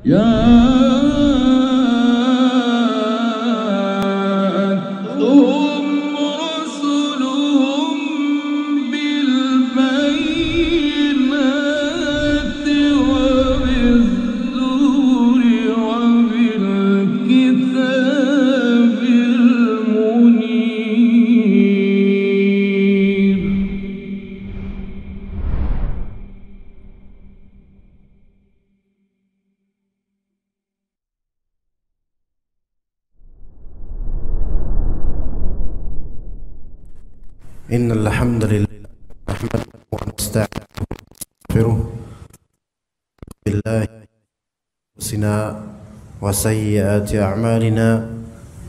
جاءتهم رسلهم بالبينات وبالزور وبالكتاب المنير. إن الحمد لله نحمده ونستغفره بالله أنفسنا وسيئات أعمالنا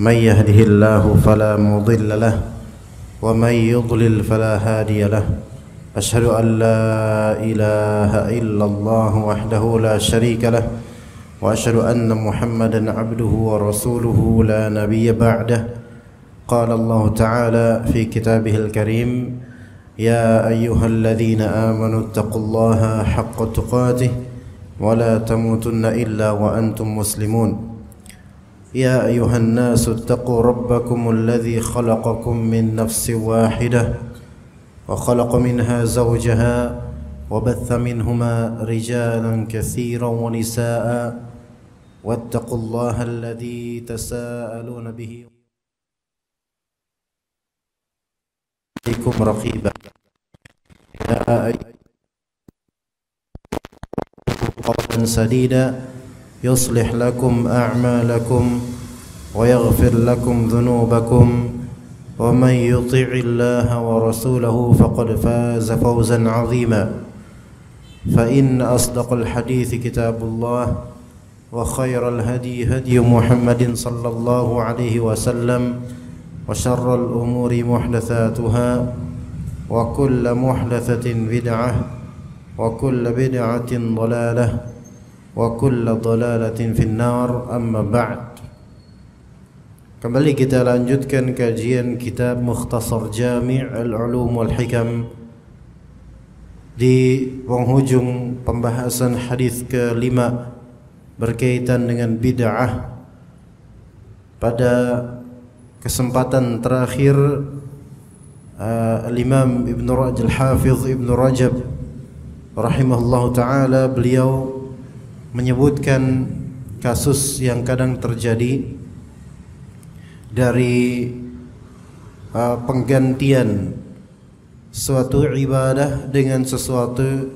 من يهده الله فلا مضل له ومن يضلل فلا هادي له أشهد أن لا إله إلا الله وحده لا شريك له وأشهد أن محمدا عبده ورسوله لا نبي بعده. قال الله تعالى في كتابه الكريم يا أيها الذين آمنوا اتقوا الله حق تقاته ولا تموتن إلا وأنتم مسلمون. يا أيها الناس اتقوا ربكم الذي خلقكم من نفس واحدة وخلق منها زوجها وبث منهما رجالا كثيرا ونساء واتقوا الله الذي تساءلون به عليكم رقيبا يا أيها قولا سديدا يصلح لكم أعمالكم ويغفر لكم ذنوبكم ومن يطع الله ورسوله فقد فاز فوزا عظيما. فإن أصدق الحديث كتاب الله وخير الهدي هدي محمد صلى الله عليه وسلم وشر الأمور محدثاتها وكل محدثة بدعة وكل بدعة ضلالة وكل ضلالة في النار. أما بعد. Kembali kita lanjutkan kajian kitab Mukhtasar Jami' Al-Ulum wal Hikam di penghujung pembahasan hadis ke-5 berkaitan dengan bid'ah. Pada kesempatan terakhir Al-Imam Ibn Rajab Al-Hafiz Ibn Rajab rahimahullahu ta'ala, beliau menyebutkan kasus yang kadang terjadi dari penggantian suatu ibadah dengan sesuatu,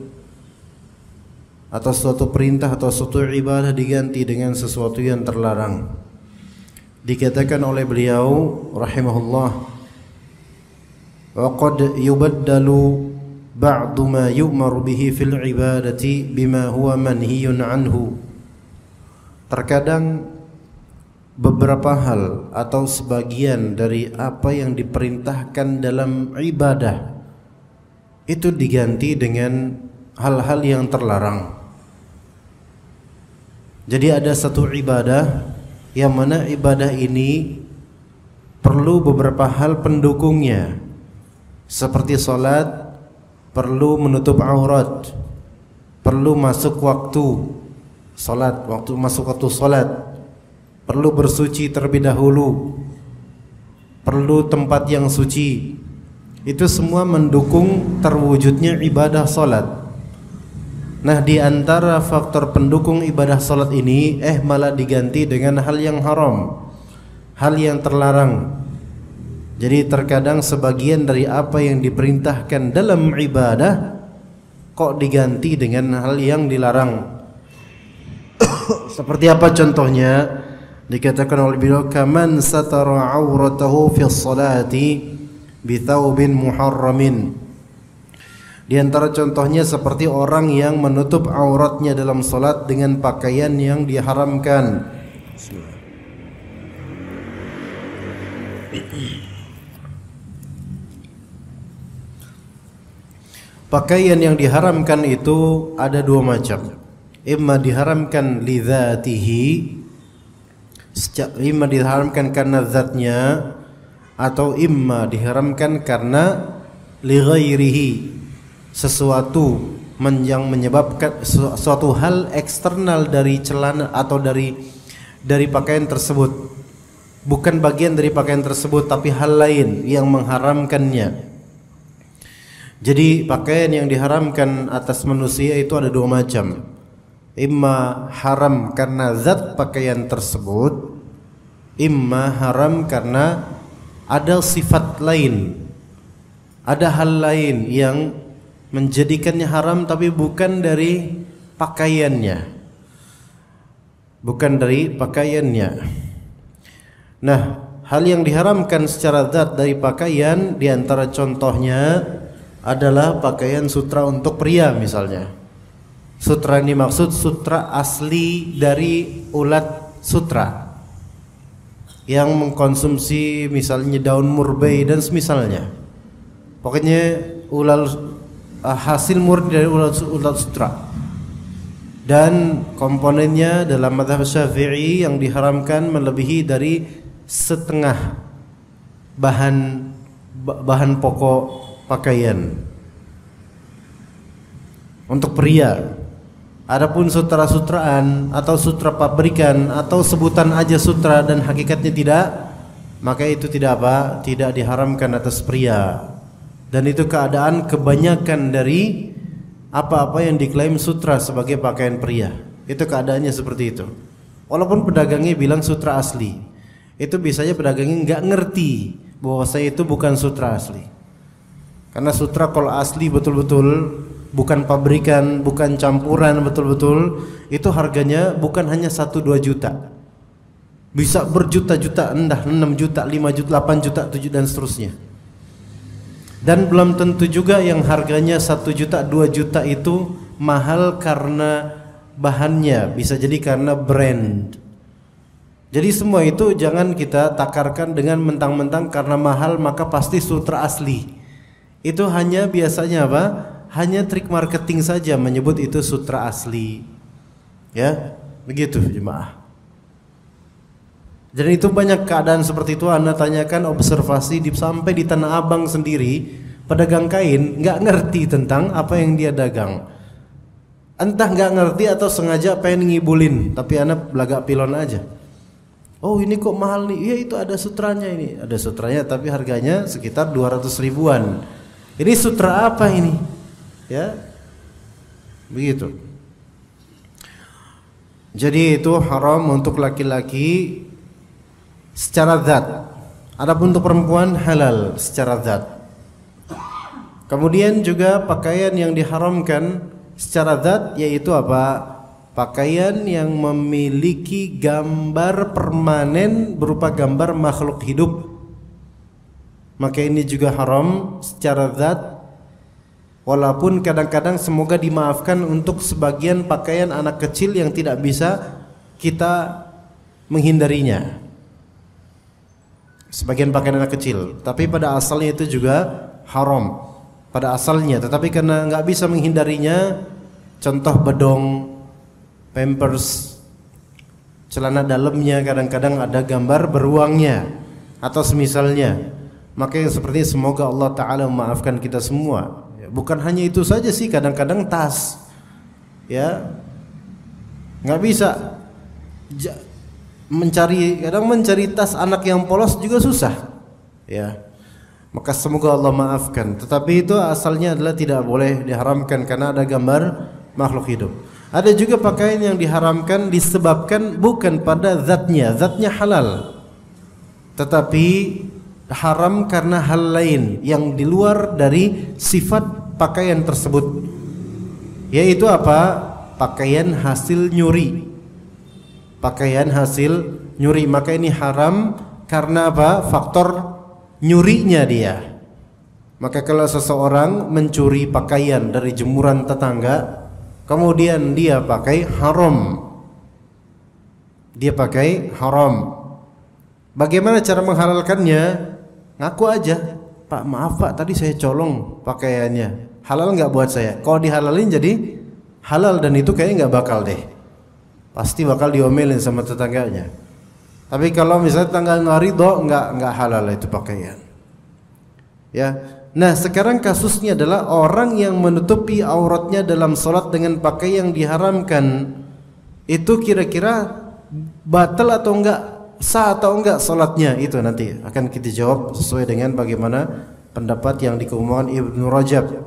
atau suatu perintah atau suatu ibadah diganti dengan sesuatu yang terlarang. Dikatakan oleh beliau rahimahullah, wa qad yubaddalu ba'du ma yu'maru bihi fil ibadati bima huwa manhiyun anhu. Terkadang beberapa hal atau sebagian dari apa yang diperintahkan dalam ibadah itu diganti dengan hal-hal yang terlarang. Jadi ada satu ibadah yang mana ibadah ini perlu beberapa hal pendukungnya, seperti salat perlu menutup aurat, perlu masuk waktu salat, waktu masuk waktu salat, perlu bersuci terlebih dahulu, perlu tempat yang suci. Itu semua mendukung terwujudnya ibadah salat. Nah, di antara faktor pendukung ibadah salat ini malah diganti dengan hal yang haram, hal yang terlarang. Jadi terkadang sebagian dari apa yang diperintahkan dalam ibadah kok diganti dengan hal yang dilarang. Seperti apa contohnya? Dikatakan oleh beliau, kaman satara auratahu fi sholati bi thawbin muharramin. Di antara contohnya seperti orang yang menutup auratnya dalam salat dengan pakaian yang diharamkan. Pakaian yang diharamkan itu ada dua macam. Imma diharamkan li dzatihi, imma diharamkan karena zatnya, atau imma diharamkan karena li ghairihi, sesuatu yang menyebabkan suatu hal eksternal dari celana atau dari pakaian tersebut, bukan bagian dari pakaian tersebut tapi hal lain yang mengharamkannya. Jadi pakaian yang diharamkan atas manusia itu ada dua macam. Imma haram karena zat pakaian tersebut, imma haram karena ada sifat lain, ada hal lain yang menjadikannya haram tapi bukan dari pakaiannya, bukan dari pakaiannya. Nah, hal yang diharamkan secara zat dari pakaian, diantara contohnya adalah pakaian sutra untuk pria misalnya. Sutra ini maksud sutra asli dari ulat sutra yang mengkonsumsi misalnya daun murbei dan semisalnya. Pokoknya hasil murni dari ulat sutra. Dan komponennya dalam mazhab Syafi'i yang diharamkan melebihi dari setengah bahan pokok pakaian untuk pria. Adapun sutra-sutraan atau sutra pabrikan atau sebutan aja sutra dan hakikatnya tidak, maka itu tidak diharamkan atas pria. Dan itu keadaan kebanyakan dari apa-apa yang diklaim sutra sebagai pakaian pria. Itu keadaannya seperti itu. Walaupun pedagangnya bilang sutra asli, itu biasanya pedagangnya nggak ngerti bahwa saya itu bukan sutra asli. Karena sutra kalau asli betul-betul, bukan pabrikan, bukan campuran betul-betul, itu harganya bukan hanya 1-2 juta. Bisa berjuta-juta, entah 6 juta, 5 juta, 8 juta, 7 dan seterusnya. Dan belum tentu juga yang harganya 1 juta, 2 juta itu mahal karena bahannya, bisa jadi karena brand. Jadi semua itu jangan kita takarkan dengan mentang-mentang karena mahal maka pasti sutra asli. Itu hanya biasanya apa? Hanya trik marketing saja menyebut itu sutra asli. Ya, begitu jemaah. Dan itu banyak keadaan seperti itu. Anda tanyakan, observasi sampai di Tanah Abang sendiri, pedagang kain nggak ngerti tentang apa yang dia dagang. Entah nggak ngerti atau sengaja pengen ngibulin, tapi Anda belagak pilon aja. Oh ini kok mahal nih? Iya itu ada sutranya ini. Ada sutranya tapi harganya sekitar 200 ribuan. Ini sutra apa ini? Ya, begitu. Jadi itu haram untuk laki-laki secara zat. Adapun untuk perempuan halal secara zat. Kemudian juga pakaian yang diharamkan secara zat yaitu apa? Pakaian yang memiliki gambar permanen berupa gambar makhluk hidup. Maka ini juga haram secara zat. Walaupun kadang-kadang semoga dimaafkan untuk sebagian pakaian anak kecil yang tidak bisa kita menghindarinya. Sebagian pakaian anak kecil, tapi pada asalnya itu juga haram pada asalnya. Tetapi karena nggak bisa menghindarinya, contoh bedong, pampers, celana dalamnya kadang-kadang ada gambar beruangnya atau semisalnya. Maka yang seperti ini semoga Allah Ta'ala memaafkan kita semua. Bukan hanya itu saja sih, kadang-kadang tas, ya nggak bisa mencari tas anak yang polos juga susah, ya. Maka semoga Allah maafkan. Tetapi itu asalnya adalah tidak boleh, diharamkan karena ada gambar makhluk hidup. Ada juga pakaian yang diharamkan disebabkan bukan pada zatnya halal, tetapi haram karena hal lain yang di luar dari sifat pakaian tersebut. Yaitu apa? Pakaian hasil nyuri. Pakaian hasil nyuri, maka ini haram karena apa? Faktor nyurinya dia. Maka kalau seseorang mencuri pakaian dari jemuran tetangga, kemudian dia pakai haram. Dia pakai haram. Bagaimana cara menghalalkannya? Ngaku aja, Pak maaf Pak, tadi saya colong pakaiannya. Halal nggak buat saya? Kalau dihalalin jadi halal, dan itu kayaknya nggak bakal deh. Pasti bakal diomelin sama tetangganya. Tapi kalau misalnya tetangga nggak ridho, nggak halal itu pakaian. Ya, Nah, sekarang kasusnya adalah orang yang menutupi auratnya dalam salat dengan pakaian yang diharamkan. Itu kira-kira batal atau enggak, sah atau enggak salatnya? Itu nanti akan kita jawab sesuai dengan bagaimana pendapat yang dikemukakan Ibnu Rajab.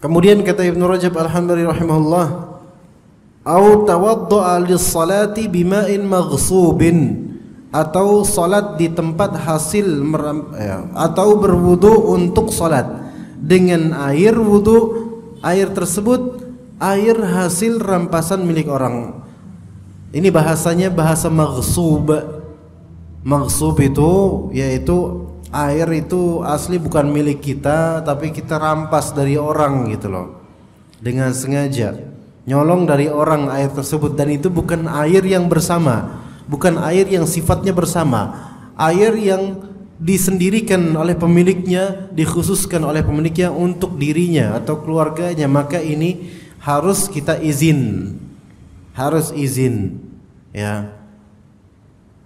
Kemudian kata Ibnu Rajab al-Hambali rahimahullah, "Au tawadda'a lis-salati bima'in maghsubin," atau salat di tempat hasil atau berwudu untuk salat dengan air wudu, air tersebut air hasil rampasan milik orang. Ini bahasanya bahasa maghsub. Maghsub itu yaitu air itu asli bukan milik kita, tapi kita rampas dari orang gitu loh, dengan sengaja nyolong dari orang air tersebut, dan itu bukan air yang bersama, bukan air yang sifatnya bersama, air yang disendirikan oleh pemiliknya, dikhususkan oleh pemiliknya untuk dirinya atau keluarganya, maka ini harus kita izin, harus izin ya.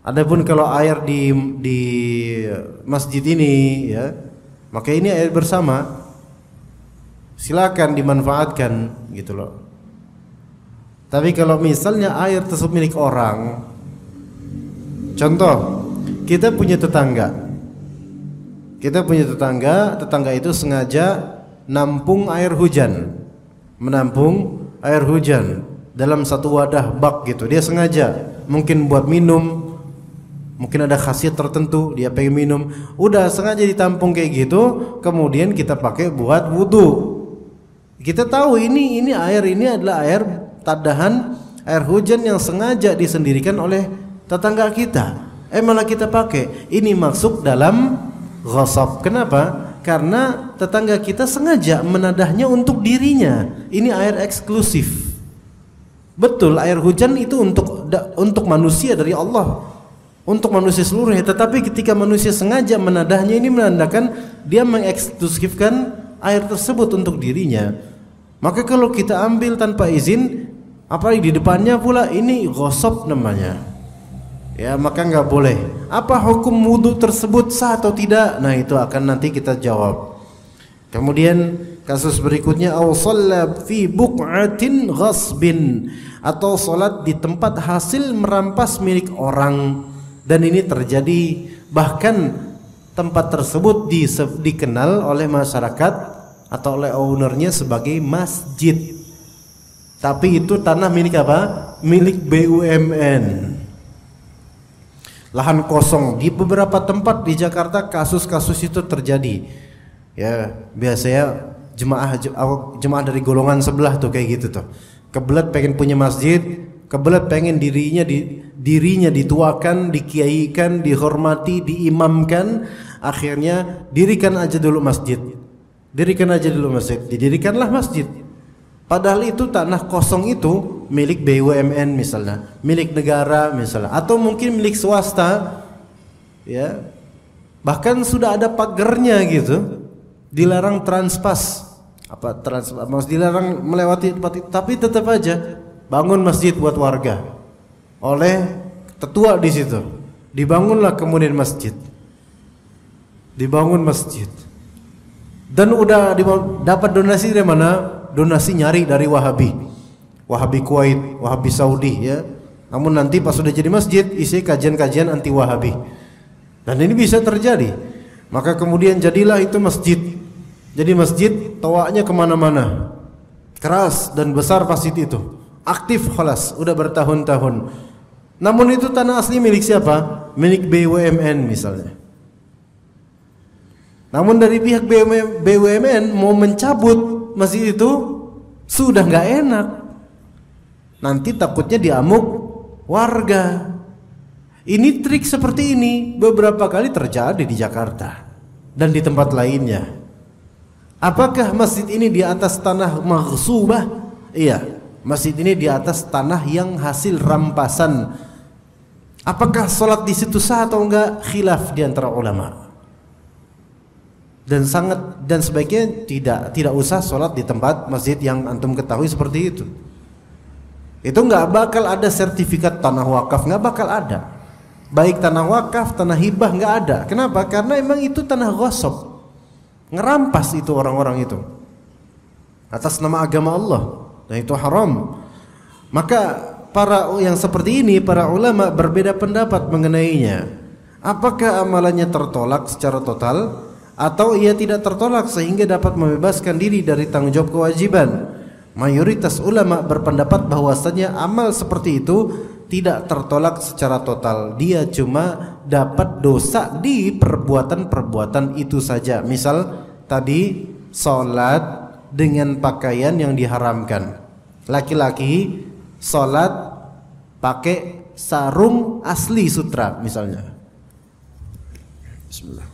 Adapun kalau air di masjid ini ya, maka ini air bersama, silakan dimanfaatkan gitu loh. Tapi kalau misalnya air tersebut milik orang, contoh, kita punya tetangga. Tetangga itu sengaja nampung air hujan. Menampung air hujan dalam satu wadah bak gitu. Dia sengaja, mungkin buat minum, mungkin ada khasiat tertentu dia pengen minum. Udah sengaja ditampung kayak gitu, kemudian kita pakai buat wudu. Kita tahu ini air ini adalah air tadahan, air hujan yang sengaja disendirikan oleh tetangga kita, malah kita pakai. Ini masuk dalam ghasab. Kenapa? Karena tetangga kita sengaja menadahnya untuk dirinya. Ini air eksklusif. Betul, air hujan itu untuk manusia dari Allah, untuk manusia seluruhnya. Tetapi ketika manusia sengaja menadahnya, ini menandakan dia mengeksklusifkan air tersebut untuk dirinya. Maka kalau kita ambil tanpa izin, apalagi di depannya pula, ini ghasab namanya. Ya, maka enggak boleh. Apa hukum wudu tersebut, sah atau tidak? Nah, itu akan nanti kita jawab. Kemudian kasus berikutnya, aw shalla fi buq'atin ghasbin, atau salat di tempat hasil merampas milik orang. Dan ini terjadi, bahkan tempat tersebut dikenal oleh masyarakat atau oleh ownernya sebagai masjid. Tapi itu tanah milik apa? Milik BUMN. Lahan kosong di beberapa tempat di Jakarta, kasus-kasus itu terjadi. Ya, biasanya jemaah dari golongan sebelah tuh kayak gitu tuh. Kebelet pengen punya masjid, kebelet pengen dirinya dituakan, dikiaikan, dihormati, diimamkan, akhirnya didirikan aja dulu masjid. Didirikanlah masjid. Padahal itu tanah kosong itu milik BUMN misalnya, milik negara misalnya, atau mungkin milik swasta, ya. Bahkan sudah ada pagernya gitu, dilarang transpas, dilarang melewati tempat itu, tapi tetap aja bangun masjid buat warga oleh tetua di situ. Dibangunlah kemudian masjid, dan udah dapat donasi dari mana? Donasi nyari dari Wahabi Kuwait, Wahabi Saudi ya. Namun nanti pas sudah jadi masjid, isi kajian-kajian anti Wahabi. Dan ini bisa terjadi. Maka kemudian jadilah itu masjid. Jadi masjid, toaknya kemana-mana, keras dan besar masjid itu, aktif khalas, udah bertahun-tahun. Namun itu tanah asli milik siapa? Milik BUMN misalnya. Namun dari pihak BUMN mau mencabut masjid itu sudah nggak enak. Nanti takutnya diamuk warga. Ini trik seperti ini beberapa kali terjadi di Jakarta dan di tempat lainnya. Apakah masjid ini di atas tanah maghsubah? Iya, masjid ini di atas tanah yang hasil rampasan. Apakah salat di situ sah atau enggak? Khilaf di antara ulama. Dan sebaiknya tidak usah sholat di tempat masjid yang antum ketahui seperti itu. Itu nggak bakal ada sertifikat tanah wakaf, nggak bakal ada. Baik tanah wakaf, tanah hibah nggak ada. Kenapa? Karena emang itu tanah ghasab. ngerampas itu orang-orang itu atas nama agama Allah, dan itu haram. Maka para yang seperti ini, para ulama berbeda pendapat mengenainya. Apakah amalannya tertolak secara total atau ia tidak tertolak sehingga dapat membebaskan diri dari tanggung jawab kewajiban? Mayoritas ulama berpendapat bahwasanya amal seperti itu tidak tertolak secara total. Dia cuma dapat dosa di perbuatan-perbuatan itu saja. Misal tadi salat dengan pakaian yang diharamkan. Laki-laki salat pakai sarung asli sutra misalnya. Bismillah.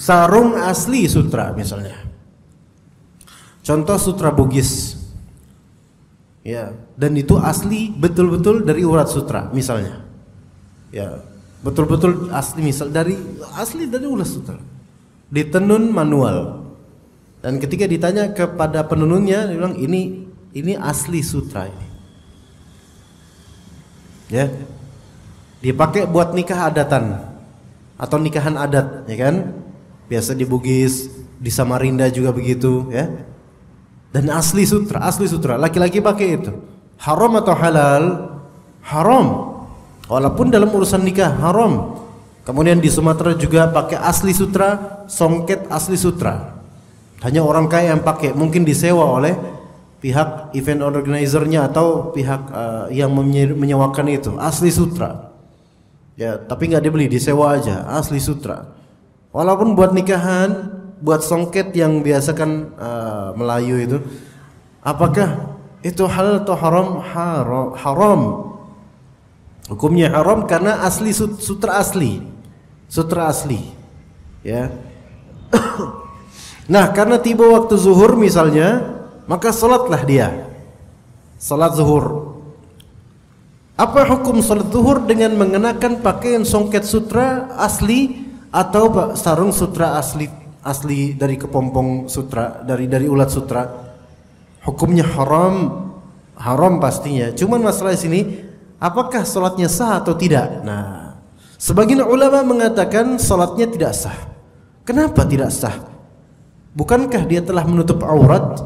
Sarung asli sutra misalnya. Contoh sutra Bugis. Ya, dan itu asli betul-betul dari urat sutra misalnya. Ya, betul-betul asli asli dari urat sutra. Ditenun manual. Dan ketika ditanya kepada penenunnya, dia bilang ini asli sutra ini. Ya. Dipakai buat nikah adatan atau nikahan adat, ya kan? Biasa di Bugis, di Samarinda juga begitu, ya. Dan asli sutra, laki-laki pakai itu. Haram atau halal? Haram. Walaupun dalam urusan nikah haram. Kemudian di Sumatera juga pakai asli sutra, songket asli sutra. Hanya orang kaya yang pakai, mungkin disewa oleh pihak event organizer-nya atau pihak yang menyewakan itu, asli sutra. Ya, tapi nggak dibeli, disewa aja, asli sutra. Walaupun buat nikahan, buat songket yang biasa kan Melayu itu, apakah itu halal atau haram? Haram. Hukumnya haram karena asli sutra asli. Ya. Nah, karena tiba waktu zuhur misalnya, maka salatlah dia. Salat zuhur. Apa hukum salat zuhur dengan mengenakan pakaian songket sutra asli atau sarung sutra asli dari kepompong sutra, dari ulat sutra? Hukumnya haram pastinya. Cuman masalah di sini, apakah salatnya sah atau tidak? Nah, sebagian ulama mengatakan salatnya tidak sah. Kenapa tidak sah? Bukankah dia telah menutup aurat?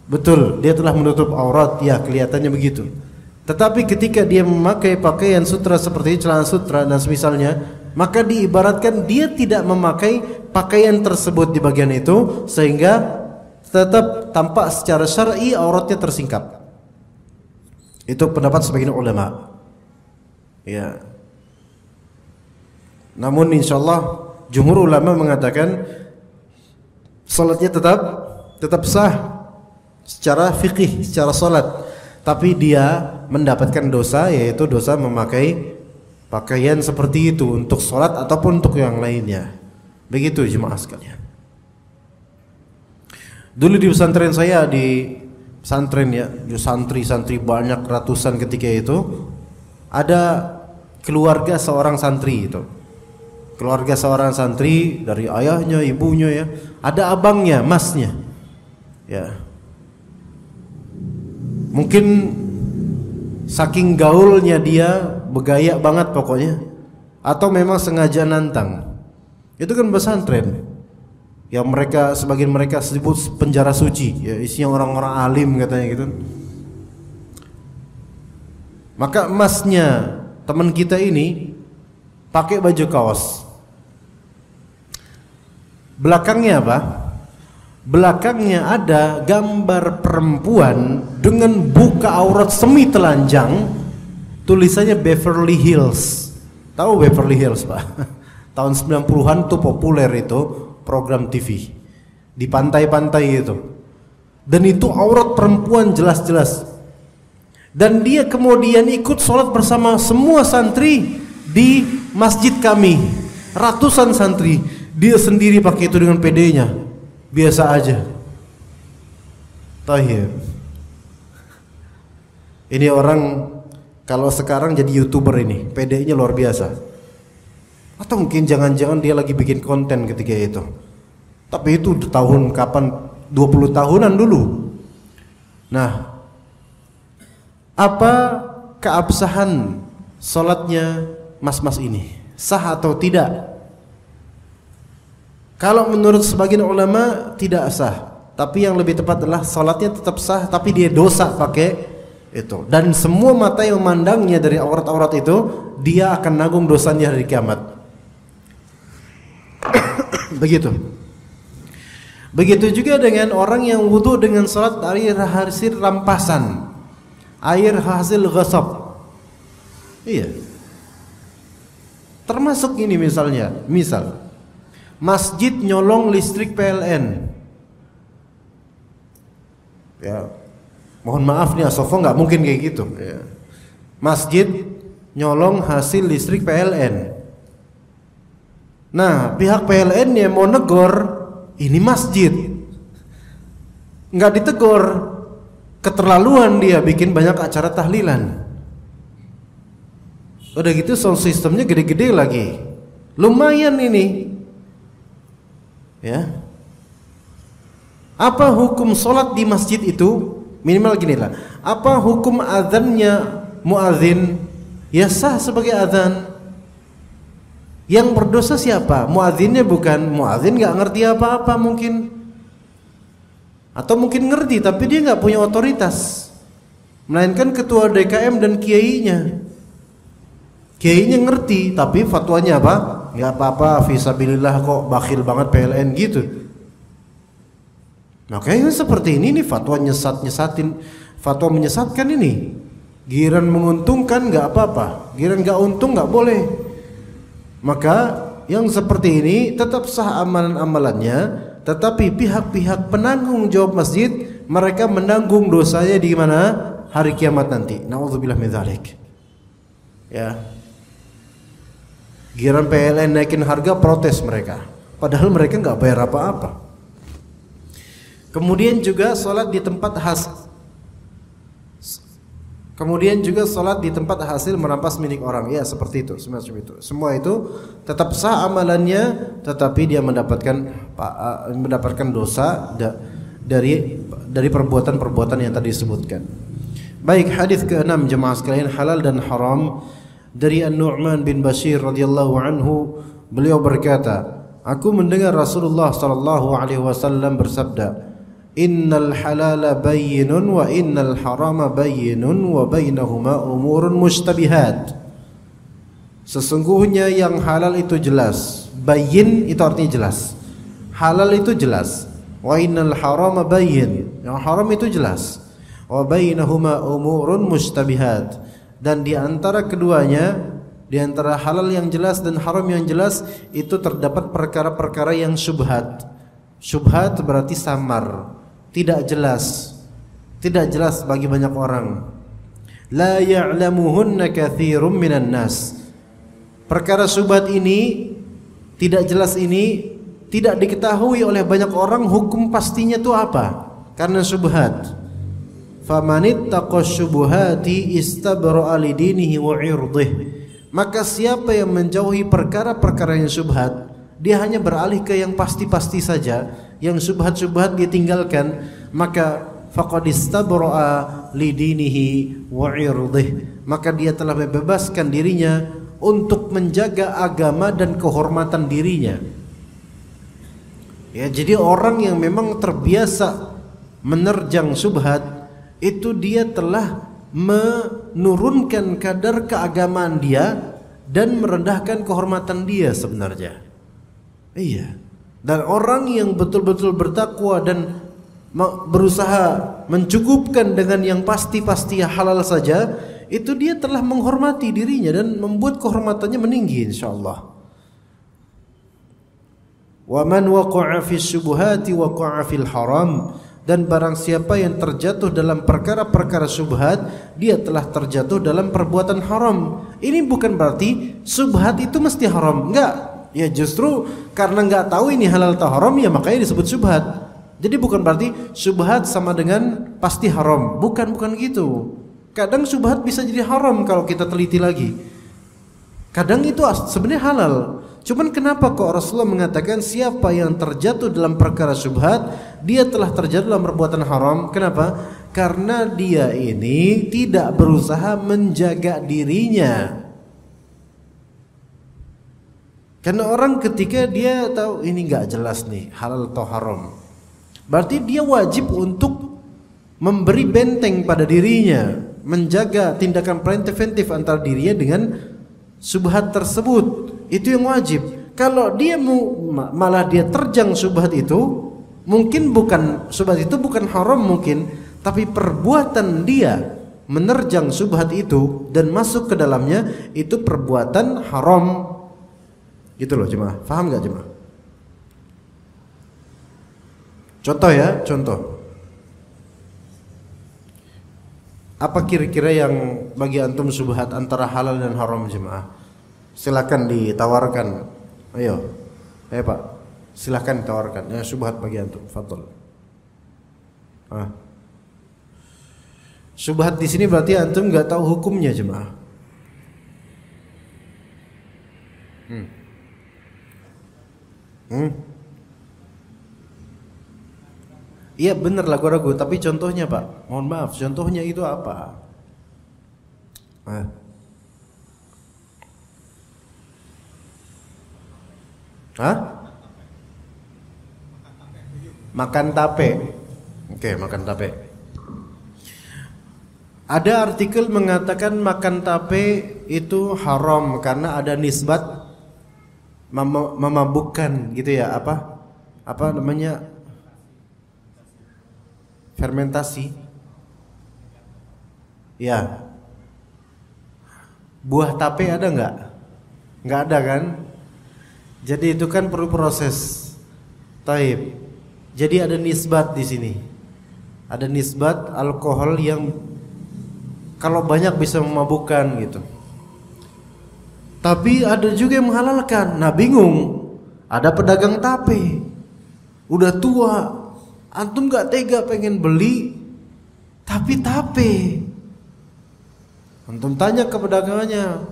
Betul, dia telah menutup aurat, ya kelihatannya begitu. Tetapi ketika dia memakai pakaian sutra seperti celana sutra dan semisalnya, maka diibaratkan dia tidak memakai pakaian tersebut di bagian itu, sehingga tetap tampak secara syar'i auratnya tersingkap. Itu pendapat sebagian ulama. Ya. Namun insyaallah jumhur ulama mengatakan salatnya tetap sah secara fikih, secara salat, tapi dia mendapatkan dosa, yaitu dosa memakai pakaian seperti itu untuk salat ataupun untuk yang lainnya. Begitu jemaah sekalian. Dulu di pesantren saya, di pesantren ya, santri banyak ratusan ketika itu, ada keluarga seorang santri itu. Keluarga seorang santri dari ayahnya, ibunya ya, ada abangnya, masnya. Ya. Mungkin saking gaulnya dia bergaya banget pokoknya, atau memang sengaja nantang. Itu kan pesantren. Ya mereka, sebagian mereka sebut penjara suci, ya isinya orang-orang alim katanya gitu. Maka emasnya teman kita ini pakai baju kaos. Belakangnya apa? Belakangnya ada gambar perempuan dengan buka aurat semi telanjang, tulisannya Beverly Hills. Tahu Beverly Hills, Pak? Tahun 90-an tuh populer itu program TV di pantai-pantai itu. Dan itu aurat perempuan jelas-jelas. Dan dia kemudian ikut sholat bersama semua santri di masjid kami. Ratusan santri. Dia sendiri pakai itu dengan PD-nya. Biasa aja. Tahir. Ini orang kalau sekarang jadi YouTuber ini, PD-nya luar biasa. Atau mungkin jangan-jangan dia lagi bikin konten ketika itu. Tapi itu tahun kapan? 20 tahunan dulu. Nah, Apa keabsahan salatnya mas-mas ini? Sah atau tidak? Kalau menurut sebagian ulama tidak sah, tapi yang lebih tepat adalah salatnya tetap sah, tapi dia dosa pakai itu. Dan semua mata yang memandangnya dari aurat-aurat itu, dia akan nanggung dosanya hari kiamat. Begitu juga dengan orang yang wudu dengan salat air hasil rampasan, air hasil ghasab. Iya. Termasuk ini misalnya, masjid nyolong listrik PLN. Ya, mohon maaf nih Asofo nggak mungkin kayak gitu. Ya. Masjid nyolong hasil listrik PLN. Nah, pihak PLN yang mau negor, ini masjid, nggak ditegur, keterlaluan dia bikin banyak acara tahlilan. Udah gitu sound systemnya gede-gede lagi, lumayan ini. Ya, apa hukum sholat di masjid itu? Minimal gini lah, apa hukum azannya muadzin? Ya sah sebagai azan. Yang berdosa siapa? Muadzinnya bukan. Muadzin nggak ngerti apa-apa mungkin, atau mungkin ngerti tapi dia nggak punya otoritas, melainkan ketua DKM dan kiainya. Kiainya ngerti tapi fatwanya apa? Nggak apa-apa, fisabilillah kok, bakhil banget PLN gitu. Makanya seperti ini nih, fatwa nyesatin, fatwa menyesatkan ini. Giran menguntungkan nggak apa-apa, giran nggak untung nggak boleh. Maka yang seperti ini tetap sah amalan-amalannya, tetapi pihak-pihak penanggung jawab masjid, mereka menanggung dosanya di mana? Hari kiamat nanti. Nauzubillah min dzalik. Ya. Giran PLN naikin harga, protes mereka. Padahal mereka nggak bayar apa-apa. Kemudian juga sholat di tempat hasil merampas milik orang. Ya, seperti itu, semacam itu. Semua itu tetap sah amalannya, tetapi dia mendapatkan dosa dari perbuatan-perbuatan yang tadi disebutkan. Baik, hadis ke-6 jemaah sekalian, halal dan haram, dari An-Nu'man bin Bashir radhiyallahu anhu, beliau berkata, aku mendengar Rasulullah sallallahu alaihi wasallam bersabda, innal halala bayyinun wa innal harama bayyinun wa bainahuma umurun mushtabihat. Sesungguhnya yang halal itu jelas. Bayyin itu artinya jelas. Halal itu jelas. Wa innal harama bayyin. Yang haram itu jelas. Wa bainahuma umurun mushtabihat. Dan di antara keduanya, di antara halal yang jelas dan haram yang jelas, itu terdapat perkara-perkara yang syubhat. Syubhat berarti samar, tidak jelas bagi banyak orang. La ya'lamuhunna katsirum minan nas. Perkara syubhat ini, tidak jelas ini, tidak diketahui oleh banyak orang hukum pastinya itu apa, karena syubhat. Famanittaqash syubuhati istabra'a lidinihi wa 'irdihi. Maka siapa yang menjauhi perkara-perkara yang syubhat, dia hanya beralih ke yang pasti-pasti saja, yang syubhat-syubhat dia tinggalkan, maka faqad istabra'a lidinihi wa 'irdihi. Maka dia telah membebaskan dirinya untuk menjaga agama dan kehormatan dirinya. Ya, jadi orang yang memang terbiasa menerjang syubhat, itu dia telah menurunkan kadar keagamaan dia dan merendahkan kehormatan dia sebenarnya. Iya. Dan orang yang betul-betul bertakwa dan berusaha mencukupkan dengan yang pasti-pasti halal saja, itu dia telah menghormati dirinya dan membuat kehormatannya meninggi insyaallah. Wa man waqa'a fi syubuhati waqa'a fil haram. Dan barang siapa yang terjatuh dalam perkara-perkara syubhat, dia telah terjatuh dalam perbuatan haram. Ini bukan berarti syubhat itu mesti haram, enggak. Ya justru karena enggak tahu ini halal atau haram, ya makanya disebut syubhat. Jadi bukan berarti syubhat sama dengan pasti haram. Bukan gitu. Kadang syubhat bisa jadi haram kalau kita teliti lagi. Kadang itu sebenarnya halal. Cuman kenapa kok Rasulullah mengatakan siapa yang terjatuh dalam perkara syubhat, dia telah terjatuh dalam perbuatan haram? Kenapa? Karena dia ini tidak berusaha menjaga dirinya. Karena orang ketika dia tahu ini nggak jelas nih halal atau haram, berarti dia wajib untuk memberi benteng pada dirinya, menjaga tindakan preventif antara dirinya dengan syubhat tersebut. Itu yang wajib. Kalau dia malah dia terjang syubhat itu, mungkin bukan syubhat itu bukan haram mungkin, tapi perbuatan dia menerjang syubhat itu dan masuk ke dalamnya itu perbuatan haram. Gitu loh jemaah. Paham enggak jemaah? Contoh ya, contoh. Apa kira-kira yang bagi antum syubhat antara halal dan haram jemaah? Silakan ditawarkan. Ayo. Pak. Silakan ditawarkan. Ya syubhat bagi antum. Fadhol. Syubhat di sini berarti antum enggak tahu hukumnya jemaah. Iya bener ragu-ragu, tapi contohnya Pak, mohon maaf, contohnya itu apa? Makan tape. Oke, makan tape. Ada artikel mengatakan makan tape itu haram karena ada nisbat memabukkan gitu ya, apa namanya, fermentasi ya. Buah tape ada nggak? Nggak ada kan? Jadi itu kan perlu proses. Taib. Jadi ada nisbat di sini. Ada nisbat alkohol yang kalau banyak bisa memabukkan gitu. Tapi ada juga yang menghalalkan. Nah bingung. Ada pedagang tape, udah tua, antum gak tega pengen beli, tapi tape. Antum tanya ke pedagangnya,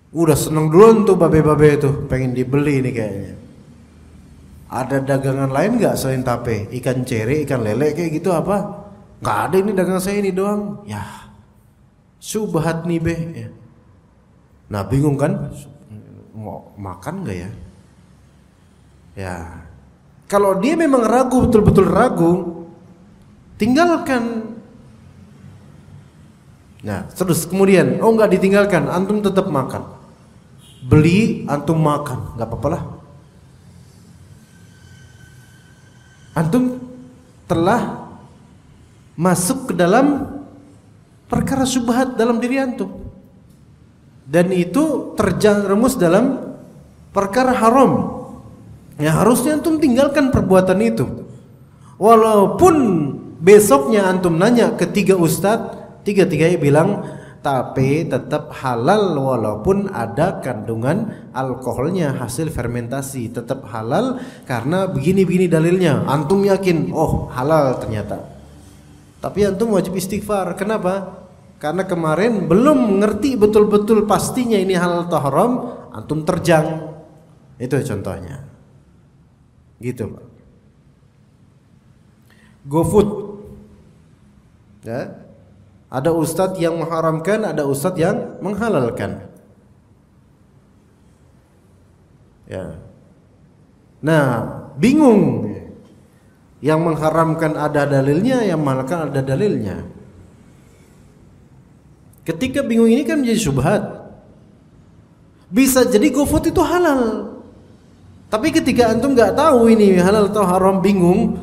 udah seneng duluan tuh babe-babe itu, pengen dibeli nih kayaknya. Ada dagangan lain gak selain tape? Ikan cere, ikan lele kayak gitu apa? Gak ada, ini dagangan saya ini doang. Ya, syubhat nih ya. Nah bingung kan, mau makan gak ya? Ya, kalau dia memang ragu, betul-betul ragu, tinggalkan. Nah terus kemudian, gak ditinggalkan, antum tetap makan. Beli, antum makan, gak apa-apa lah. Antum telah masuk ke dalam perkara syubhat dalam diri antum, dan itu terjerumus dalam perkara haram. Ya harusnya antum tinggalkan perbuatan itu. Walaupun besoknya antum nanya ke tiga ustadz, tiga-tiganya bilang tapi tetap halal walaupun ada kandungan alkoholnya hasil fermentasi, tetap halal karena begini-begini dalilnya. Antum yakin, oh halal ternyata. Tapi antum wajib istighfar. Kenapa? Karena kemarin belum ngerti betul-betul pastinya ini halal atau haram, antum terjang. Itu contohnya. Gitu Pak. GoFood. Ya. Ada ustadz yang mengharamkan, ada ustadz yang menghalalkan. Ya. Nah, bingung. Yang mengharamkan ada dalilnya, yang menghalalkan ada dalilnya. Ketika bingung ini kan menjadi syubhat. Bisa jadi GoFood itu halal. Tapi ketika antum nggak tahu ini halal atau haram, bingung,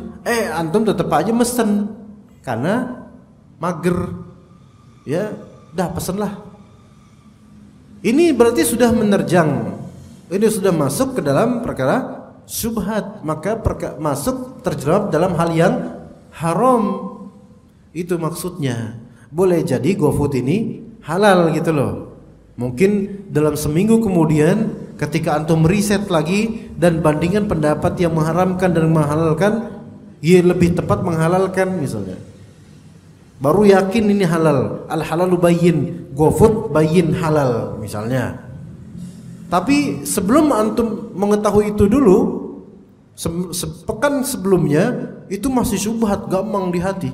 antum tetap aja mesen karena mager. Ya, dah pesenlah. Ini berarti sudah menerjang. Ini sudah masuk ke dalam perkara syubhat, maka masuk terjerap dalam hal yang haram. Itu maksudnya. Boleh jadi GoFood ini halal gitu loh. Mungkin dalam seminggu kemudian ketika antum riset lagi dan bandingkan pendapat yang mengharamkan dan menghalalkan, ya lebih tepat menghalalkan misalnya. Baru yakin ini halal. Al halalu bayyin, GoFood bayyin halal misalnya. Tapi sebelum antum mengetahui itu dulu, sepekan sebelumnya itu masih syubhat gampang di hati.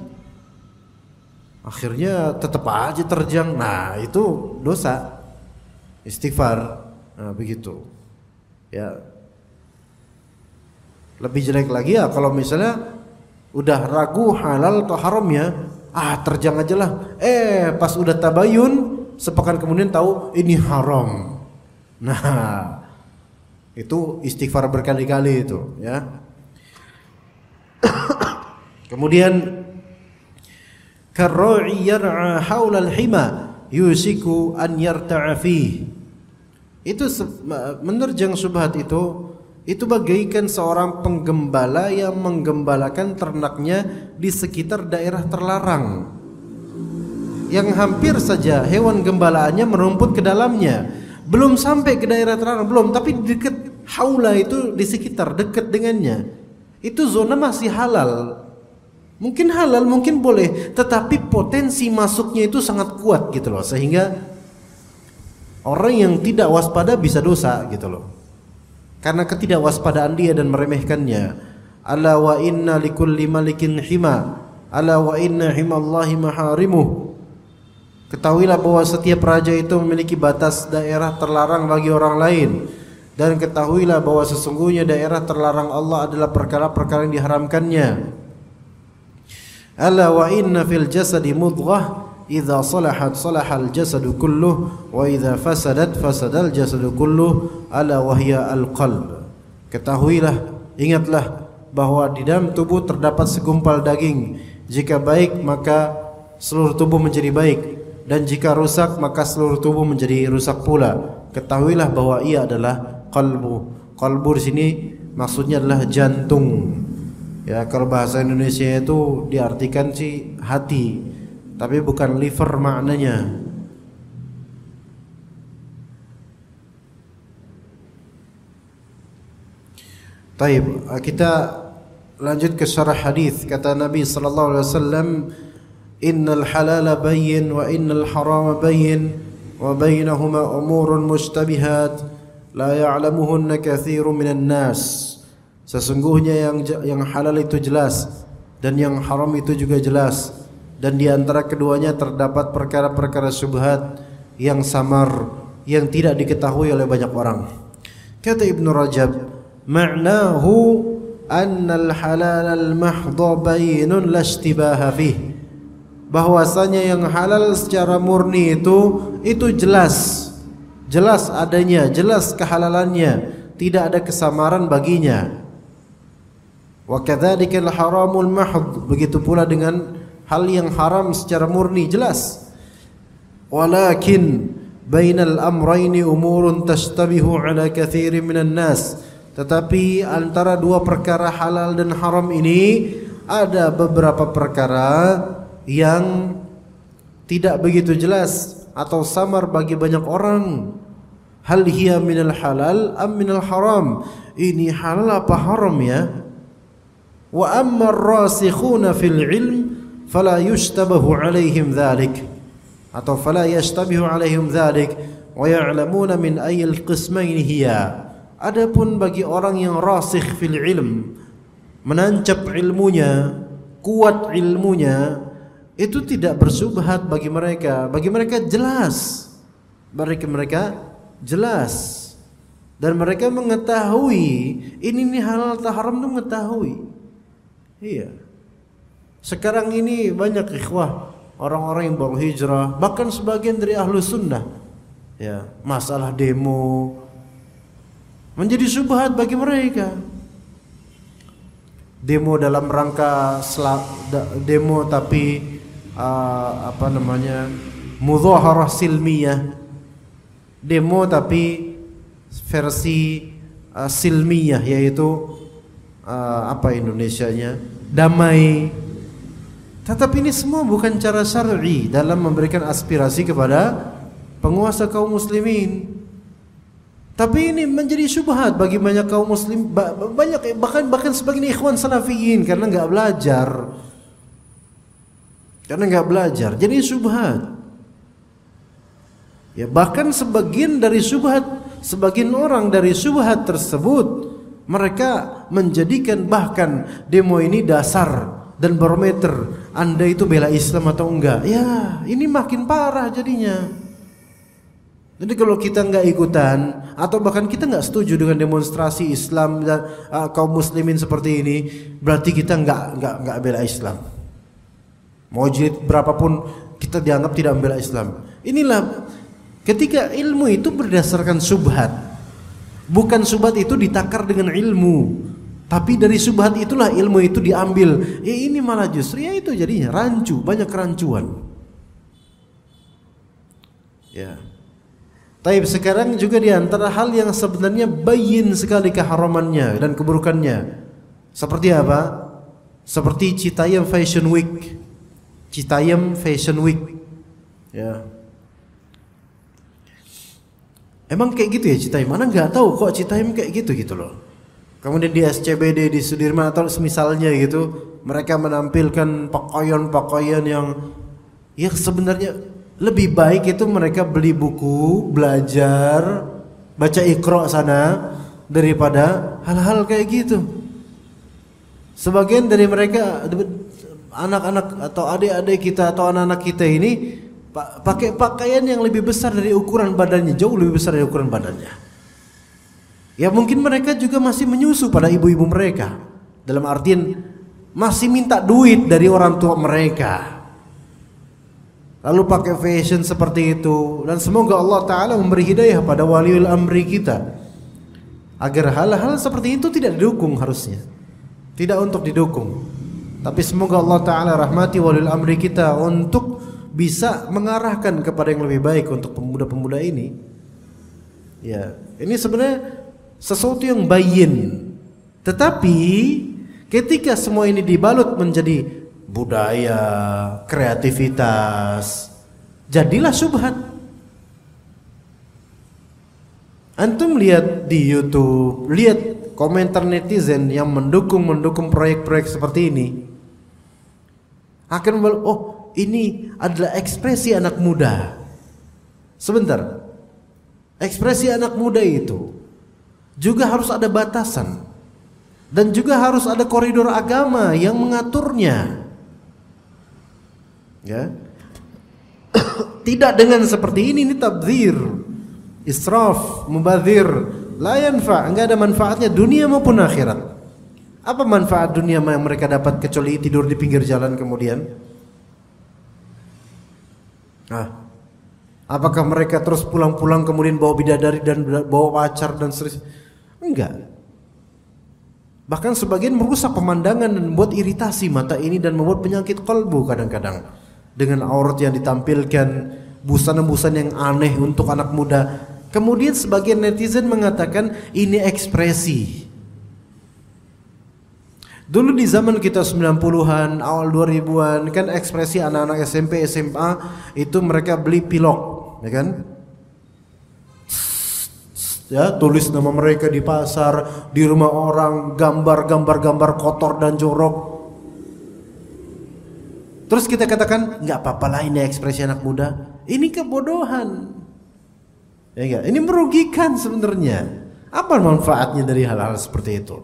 Akhirnya tetap aja terjang. Nah, itu dosa. Istighfar. Nah, begitu. Ya. Lebih jelek lagi ya kalau misalnya udah ragu halal atau haramnya, terjang aja lah. Pas udah tabayun, sepekan kemudian tahu ini haram. Nah, itu istighfar berkali-kali itu, ya. Kemudian karra'i yar'a haula al-hima yusiku an yarta'a fihi. Itu menerjang syubhat itu bagaikan seorang penggembala yang menggembalakan ternaknya di sekitar daerah terlarang, yang hampir saja hewan gembalaannya merumput ke dalamnya. Belum sampai ke daerah terlarang, belum, tapi dekat haula itu, di sekitar, dekat dengannya. Itu zona masih halal. Mungkin halal, mungkin boleh, tetapi potensi masuknya itu sangat kuat gitu loh, sehingga orang yang tidak waspada bisa dosa gitu loh. Karena ketidakwaspadaan dia dan meremehkannya. Ala wa inna likulli malikin hima, ala wa inna himallahi maharimuh. Ketahuilah bahwa setiap raja itu memiliki batas daerah terlarang bagi orang lain, dan ketahuilah bahwa sesungguhnya daerah terlarang Allah adalah perkara-perkara yang diharamkannya. Ala wa inna fil jasadi mudghah idza salahat salahal jasadu kulluh wa idza fasadat fasadal jasadu kulluh ala wahya al-qalb. Ketahuilah, ingatlah bahwa di dalam tubuh terdapat segumpal daging. Jika baik maka seluruh tubuh menjadi baik, dan jika rusak maka seluruh tubuh menjadi rusak pula. Ketahuilah bahwa ia adalah qalbu. Qalbu di sini maksudnya adalah jantung. Ya, kalau bahasa Indonesia itu diartikan sih hati, tapi bukan liver maknanya. Taib, kita lanjut ke syarah hadis. Kata Nabi sallallahu alaihi wasallam, innal halala bayyin wa innal harama bayyin wa bainahuma umurun mushtabihat la ya'lamuhunna katsirun minan nas. Sesungguhnya yang halal itu jelas dan yang haram itu juga jelas, dan di antara keduanya terdapat perkara-perkara syubhat yang samar yang tidak diketahui oleh banyak orang. Kata Ibnu Rajab, ma'nahu annal halal al-mahdha bayyinun la ishtibaha fihi. Bahwasanya yang halal secara murni itu jelas adanya, jelas kehalalannya, tidak ada kesamaran baginya. Wa kadzalika al-haramul mahdh, begitu pula dengan hal yang haram secara murni jelas. Walakin bainal amrayni umurun tashtabihu ala katsirin minan nas. Tetapi antara dua perkara halal dan haram ini ada beberapa perkara yang tidak begitu jelas atau samar bagi banyak orang. Hal hiya minal halal am minal haram? Ini halal apa haram ya? Wa amma ar-rasikhuna fil ilm fala yushtabahu alaihim dhalik, atau fala yashtabihu alaihim dhalik wa ya'lamuna min ayyil qismain hiya. Adapun bagi orang yang rasikh fil ilm, menancap ilmunya, kuat ilmunya, itu tidak bersubhat bagi mereka. Bagi mereka jelas, jelas, dan mereka mengetahui ini halal atau haram itu mengetahui. Iya. Sekarang ini banyak ikhwah, orang-orang yang baru hijrah, bahkan sebagian dari ahlu sunnah, ya, masalah demo menjadi syubhat bagi mereka. Demo dalam rangka demo tapi mudhaharah silmiyah. Demo tapi versi silmiyah, yaitu Indonesianya damai. Tetapi ini semua bukan cara syar'i dalam memberikan aspirasi kepada penguasa kaum muslimin. Tapi ini menjadi syubhat bagi banyak kaum muslim, banyak bahkan sebagian ikhwan salafiyin karena enggak belajar. Jadi syubhat. Ya, bahkan sebagian dari syubhat sebagian orang dari syubhat tersebut mereka menjadikan bahkan demo ini dasar dan barometer Anda itu bela Islam atau enggak. Ya, ini makin parah jadinya. Jadi kalau kita enggak ikutan atau bahkan kita enggak setuju dengan demonstrasi Islam dan kaum muslimin seperti ini, berarti kita enggak bela Islam. Mau jilid berapapun kita dianggap tidak membela Islam. Inilah ketika ilmu itu berdasarkan syubhat. Bukan syubhat itu ditakar dengan ilmu, tapi dari syubhat itulah ilmu itu diambil. Ini malah justru ya itu jadinya rancu, banyak kerancuan. Ya. Taib sekarang juga di antara hal yang sebenarnya bayin sekali keharamannya dan keburukannya. Seperti apa? Seperti Citayam Fashion Week. Citayam Fashion Week. Ya. Emang kayak gitu ya Citayam? Mana nggak tahu kok Citayam kayak gitu loh. Kemudian di SCBD di Sudirman atau semisalnya gitu, mereka menampilkan pakaian-pakaian yang sebenarnya lebih baik itu mereka beli buku, belajar, baca Iqra sana daripada hal-hal kayak gitu. Sebagian dari mereka anak-anak atau adik-adik kita atau anak-anak kita ini pakai pakaian yang lebih besar dari ukuran badannya, jauh lebih besar dari ukuran badannya. Ya mungkin mereka juga masih menyusu pada ibu-ibu mereka. Dalam artian masih minta duit dari orang tua mereka. Lalu pakai fashion seperti itu. Dan semoga Allah Ta'ala memberi hidayah pada waliul amri kita, agar hal-hal seperti itu tidak didukung harusnya. Tidak untuk didukung. Tapi semoga Allah Ta'ala rahmati waliul amri kita untuk bisa mengarahkan kepada yang lebih baik untuk pemuda-pemuda ini. Ya, ini sebenarnya sesuatu yang bayin. Tetapi ketika semua ini dibalut menjadi budaya, kreativitas, jadilah syubhat. Antum lihat di YouTube, lihat komentar netizen yang mendukung proyek-proyek seperti ini. Akan ini adalah ekspresi anak muda. Sebentar. Ekspresi anak muda itu juga harus ada batasan. Dan juga harus ada koridor agama yang mengaturnya. Ya. Tidak dengan seperti ini tabdzir, israf, mubadzir, la yanfa', enggak ada manfaatnya dunia maupun akhirat. Apa manfaat dunia yang mereka dapat kecuali tidur di pinggir jalan kemudian? Apakah mereka terus pulang-pulang kemudian bawa bidadari dan bawa pacar dan seterusnya? Enggak. Bahkan sebagian merusak pemandangan dan membuat iritasi mata ini dan membuat penyakit kalbu kadang-kadang dengan aurat yang ditampilkan, busana-busana yang aneh untuk anak muda. Kemudian sebagian netizen mengatakan ini ekspresi. Dulu di zaman kita 90-an, awal 2000-an kan ekspresi anak-anak SMP, SMA itu mereka beli pilok, ya kan? Ya, tulis nama mereka di pasar, di rumah orang, gambar kotor dan jorok. Terus kita katakan, nggak apa-apa lah ini ekspresi anak muda. Ini kebodohan. Ya enggak? Ini merugikan sebenarnya. Apa manfaatnya dari hal-hal seperti itu?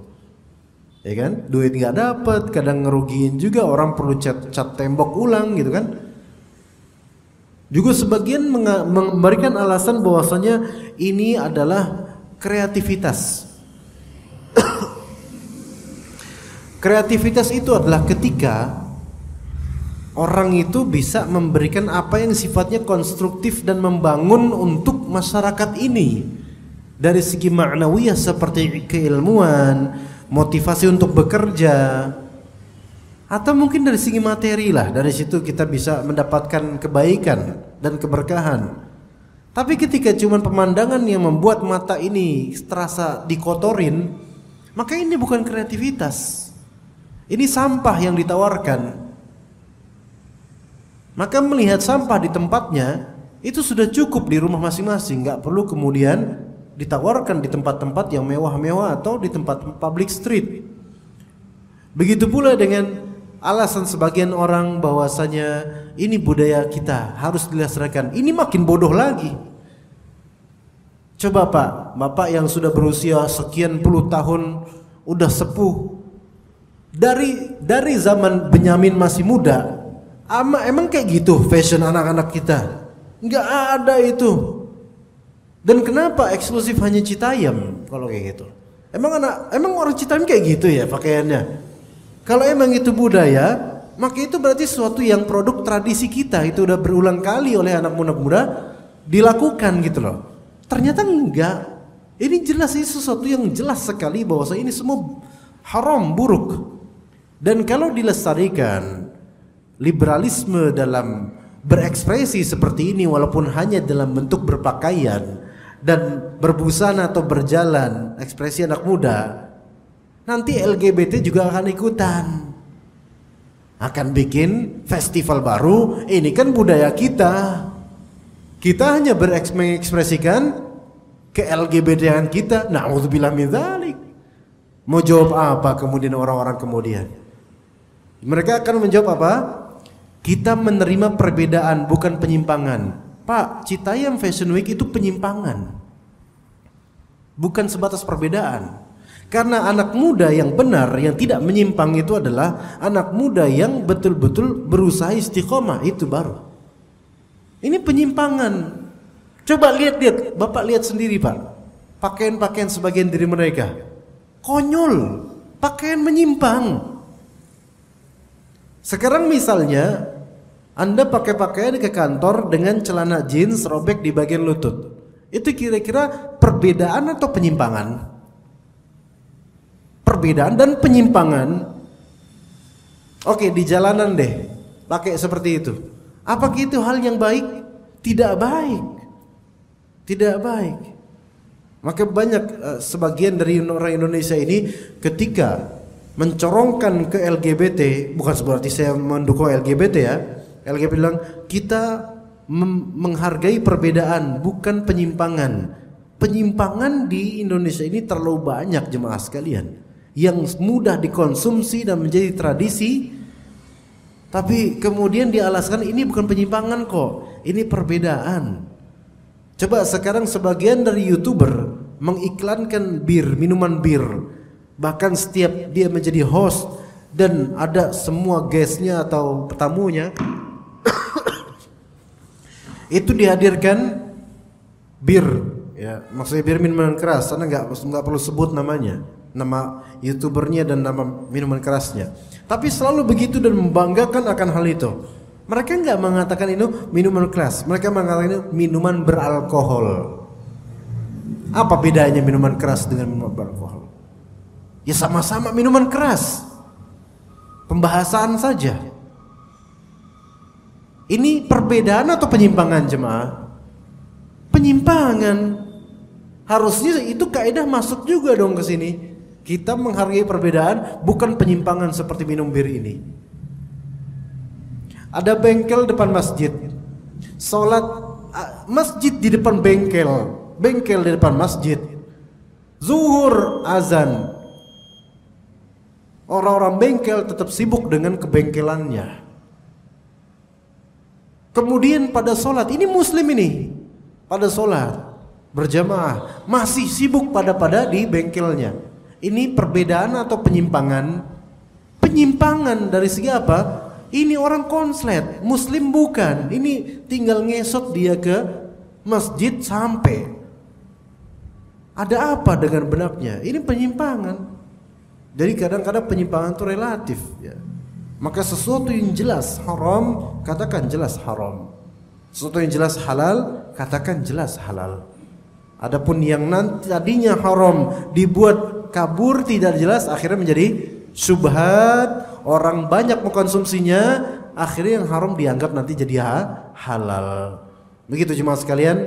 Ya kan, duit nggak dapat, kadang ngerugiin juga, orang perlu cat tembok ulang gitu kan. Juga sebagian memberikan alasan bahwasanya ini adalah kreativitas. Kreativitas itu adalah ketika orang itu bisa memberikan apa yang sifatnya konstruktif dan membangun untuk masyarakat ini dari segi ma'nawiyah seperti keilmuan, motivasi untuk bekerja, atau mungkin dari segi materi lah. Dari situ kita bisa mendapatkan kebaikan dan keberkahan. Tapi ketika cuma pemandangan yang membuat mata ini terasa dikotorin, maka ini bukan kreativitas. Ini sampah yang ditawarkan. Maka melihat sampah di tempatnya itu sudah cukup di rumah masing-masing, nggak perlu kemudian ditawarkan di tempat-tempat yang mewah-mewah atau di tempat public street. Begitu pula dengan alasan sebagian orang bahwasanya ini budaya kita harus dilestarikan. Ini makin bodoh lagi. Coba Pak, Bapak yang sudah berusia sekian puluh tahun, udah sepuh, dari zaman Benyamin masih muda, emang kayak gitu fashion anak-anak kita? Nggak ada itu. Dan kenapa eksklusif hanya Citayam kalau kayak gitu? Emang orang Citayam kayak gitu ya pakaiannya? Kalau emang itu budaya, maka itu berarti sesuatu yang produk tradisi kita, itu udah berulang kali oleh anak muda dilakukan gitu loh. Ternyata enggak. Ini jelas, ini sesuatu yang jelas sekali bahwa ini semua haram, buruk. Dan kalau dilestarikan liberalisme dalam berekspresi seperti ini, walaupun hanya dalam bentuk berpakaian dan berbusana atau berjalan, ekspresi anak muda, nanti LGBT juga akan ikutan, akan bikin festival baru. Ini kan budaya kita. Kita hanya mengekspresikan ke LGBT-an kita. Na'udzubillah min dzalik. Mau jawab apa kemudian orang-orang kemudian? Mereka akan menjawab apa? Kita menerima perbedaan, bukan penyimpangan. Pak, Citayam Fashion Week itu penyimpangan, bukan sebatas perbedaan. Karena anak muda yang benar, yang tidak menyimpang itu adalah anak muda yang betul-betul berusaha istiqomah. Itu baru. Ini penyimpangan. Coba lihat, Bapak lihat sendiri Pak. Pakaian-pakaian sebagian dari mereka konyol, pakaian menyimpang. Sekarang misalnya Anda pakai pakaian ke kantor dengan celana jeans robek di bagian lutut, itu kira-kira perbedaan atau penyimpangan? Perbedaan dan penyimpangan. Oke, di jalanan deh pakai seperti itu. Apakah itu hal yang baik? Tidak baik. Tidak baik. Maka banyak sebagian dari orang Indonesia ini ketika mencorongkan ke LGBT, bukan berarti saya mendukung LGBT ya. LGBT bilang kita menghargai perbedaan, bukan penyimpangan. Penyimpangan di Indonesia ini terlalu banyak jemaah sekalian, yang mudah dikonsumsi dan menjadi tradisi. Tapi kemudian dialaskan ini bukan penyimpangan kok, ini perbedaan. Coba sekarang sebagian dari YouTuber mengiklankan minuman bir. Bahkan setiap dia menjadi host dan ada semua guestnya atau tamunya itu dihadirkan bir, ya, maksudnya bir minuman keras. Karena nggak perlu sebut namanya, nama YouTubernya dan nama minuman kerasnya. Tapi selalu begitu dan membanggakan akan hal itu. Mereka nggak mengatakan itu minuman keras, mereka mengatakan itu minuman beralkohol. Apa bedanya minuman keras dengan minuman beralkohol? Ya sama-sama minuman keras, pembahasan saja. Ini perbedaan atau penyimpangan jemaah? Penyimpangan. Harusnya itu kaidah masuk juga dong ke sini. Kita menghargai perbedaan, bukan penyimpangan seperti minum bir ini. Ada bengkel depan masjid, sholat masjid di depan bengkel, bengkel di depan masjid, zuhur azan, orang-orang bengkel tetap sibuk dengan kebengkelannya. Kemudian pada sholat, ini muslim ini, pada sholat berjamaah masih sibuk pada di bengkelnya. Ini perbedaan atau penyimpangan? Penyimpangan dari segi apa? Ini orang konslet, muslim bukan. Ini tinggal ngesot dia ke masjid sampai. Ada apa dengan benaknya? Ini penyimpangan. Jadi kadang-kadang penyimpangan itu relatif ya. Maka sesuatu yang jelas haram, katakan jelas haram. Sesuatu yang jelas halal, katakan jelas halal. Adapun yang nanti tadinya haram dibuat kabur tidak jelas, akhirnya menjadi syubhat, orang banyak mengkonsumsinya, akhirnya yang haram dianggap nanti jadi halal. Begitu jemaah sekalian.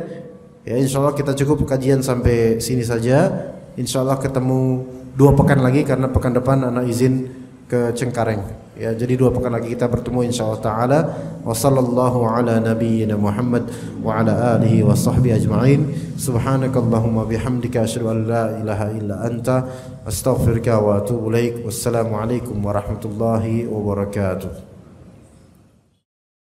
Ya, insyaallah kita cukup kajian sampai sini saja. Insyaallah ketemu 2 pekan lagi karena pekan depan anak izin ke Cengkareng. Ya, jadi 2 pekan lagi kita bertemu insyaallah taala. Wa sallallahu ala nabiyyina Muhammad wa ala alihi wa sahbihi ajma'in. Subhanakallahumma bihamdika asyhadu an la ilaha illa anta astaghfiruka wa atubu ilaik. Wassalamu alaikum warahmatullahi wabarakatuh.